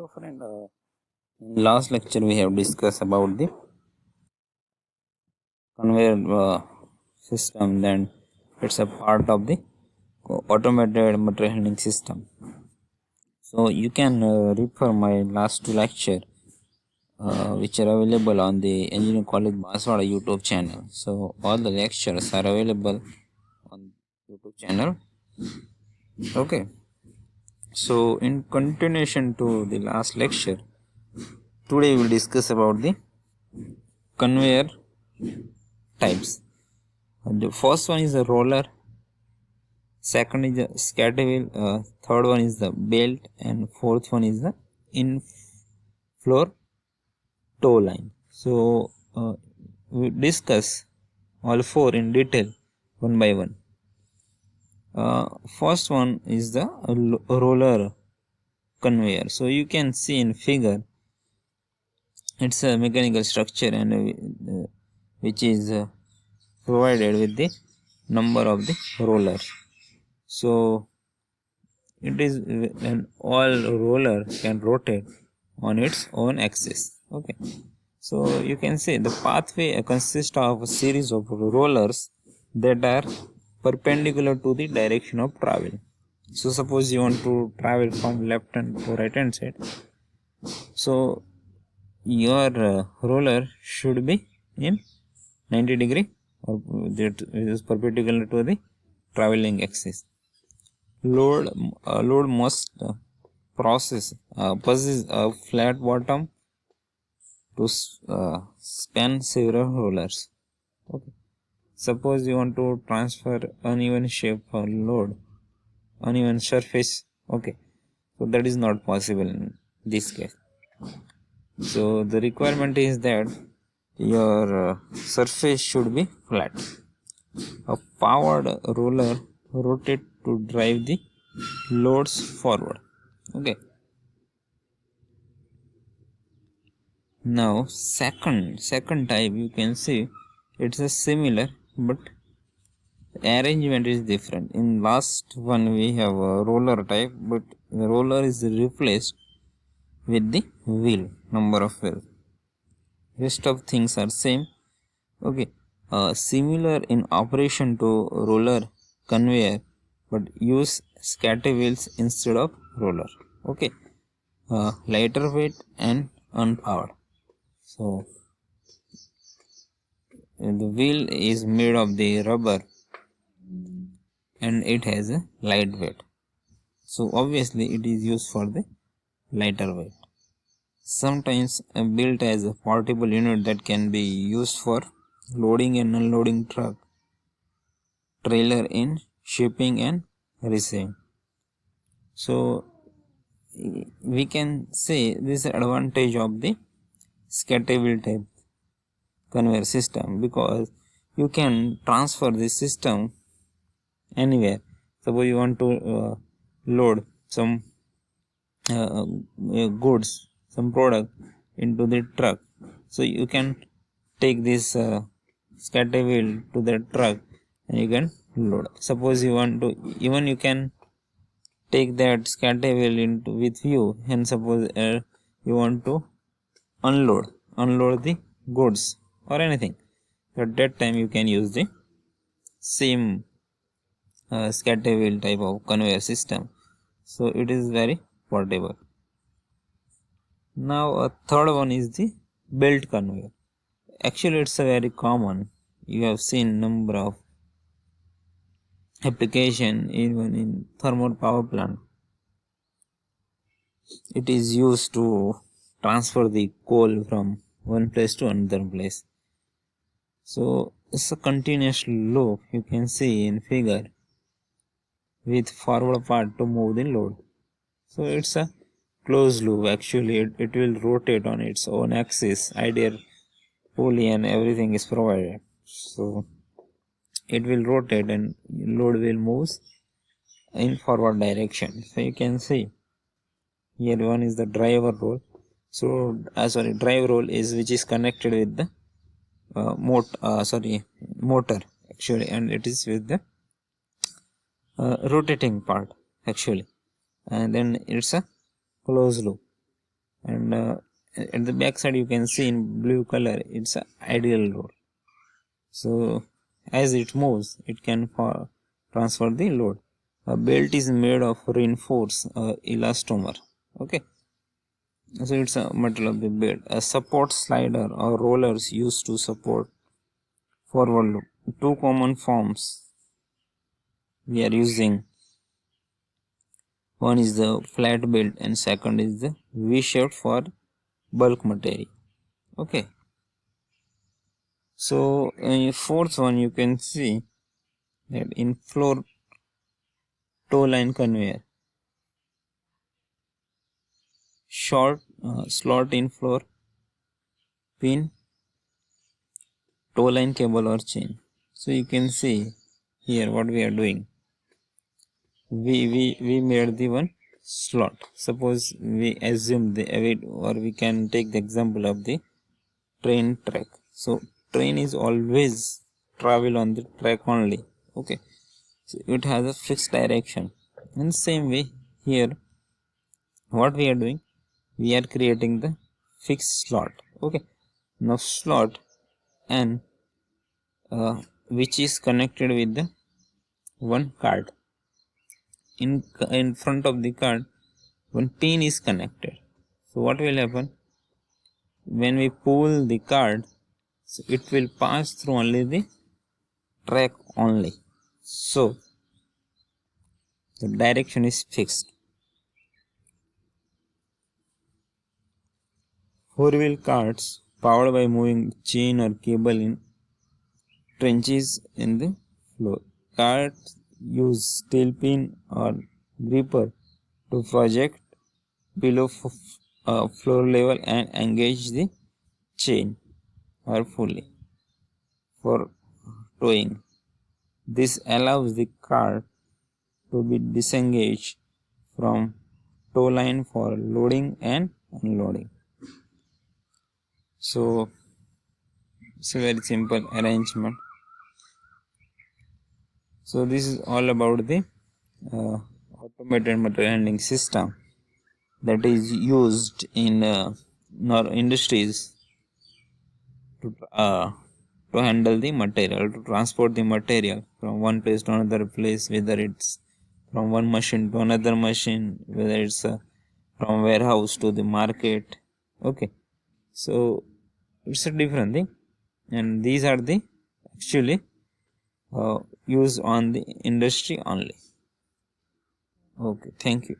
Hello friend, in last lecture we have discussed about the conveyor system, then it's a part of the automated material handling system. So you can refer my last two lecture which are available on the Engineering College Banswara YouTube channel. So all the lectures are available on YouTube channel. Okay, so in continuation to the last lecture, today we will discuss about the conveyor types. The first one is the roller, second is the scatter wheel, third one is the belt, and fourth one is the in-floor tow line. So we discuss all four in detail one by one. First one is the roller conveyor. So you can see in figure, it's a mechanical structure and which is provided with the number of the rollers. So it is an all roller can rotate on its own axis. Okay, so you can see the pathway consists of a series of rollers that are perpendicular to the direction of travel. So suppose you want to travel from left hand to right hand side, so your roller should be in 90 degree or that is perpendicular to the traveling axis. Load must possess a flat bottom to span several rollers. Okay. Suppose you want to transfer uneven shape or load, uneven surface. Okay, so that is not possible in this case. So the requirement is that your surface should be flat. A powered roller rotates to drive the loads forward. Okay. Now second type, you can see it's a similar but arrangement is different. In last one we have a roller type, but the roller is replaced with the wheel, number of wheels. Rest of things are same. Okay, similar in operation to roller conveyor, but use scatter wheels instead of roller. Okay, lighter weight and unpowered. So the wheel is made of the rubber and it has a light weight. So obviously it is used for the lighter weight. Sometimes built as a portable unit that can be used for loading and unloading truck, trailer in shipping and receiving. So we can say this advantage of the scatter wheel type conveyor system, because you can transfer this system anywhere. Suppose you want to load some goods, some product into the truck, so you can take this scatter wheel to the truck and you can load. Suppose you want to, even you can take that scatter wheel into with you, and suppose you want to unload the goods or anything, at that time you can use the same scatter wheel type of conveyor system. So it is very portable. Now a third one is the belt conveyor. Actually it's a very common, you have seen number of application even in thermal power plant. It is used to transfer the coal from one place to another place. So it's a continuous loop, you can see in figure, with forward part to move the load. So it's a closed loop. Actually it will rotate on its own axis, ideal pulley and everything is provided. So it will rotate and load will move in forward direction. So you can see here one is the driver roll. So drive roll is which is connected with the motor actually, and it is with the rotating part actually, and then it's a closed loop. and at the back side you can see in blue color it's a ideal load. So as it moves it can transfer the load. A belt is made of reinforced elastomer. Okay, so it's a metal of the belt. A support slider or rollers used to support forward load. Two common forms we are using. One is the flat belt and second is the V-shaped for bulk material. Okay, so fourth one you can see that in floor toe line conveyor, short slot in floor pin, toe line cable or chain. So you can see here what we are doing. We made the one slot. Suppose we assume or we can take the example of the train track. So train is always travel on the track only. Okay, so it has a fixed direction. In the same way here what we are doing, we are creating the fixed slot. Okay, now slot and which is connected with the one card. In front of the card one pin is connected. So what will happen when we pull the card? So it will pass through only the track only. So the direction is fixed. Four-wheel carts powered by moving chain or cable in trenches in the floor. Carts use steel pin or gripper to project below floor level and engage the chain or pulley for towing. This allows the cart to be disengaged from tow line for loading and unloading. So it's a very simple arrangement. So this is all about the automated material handling system that is used in industries to handle the material, to transport the material from one place to another place, whether it's from one machine to another machine, whether it's from warehouse to the market. Okay, so it's a different thing, and these are the actually used on the industry only. Okay, thank you.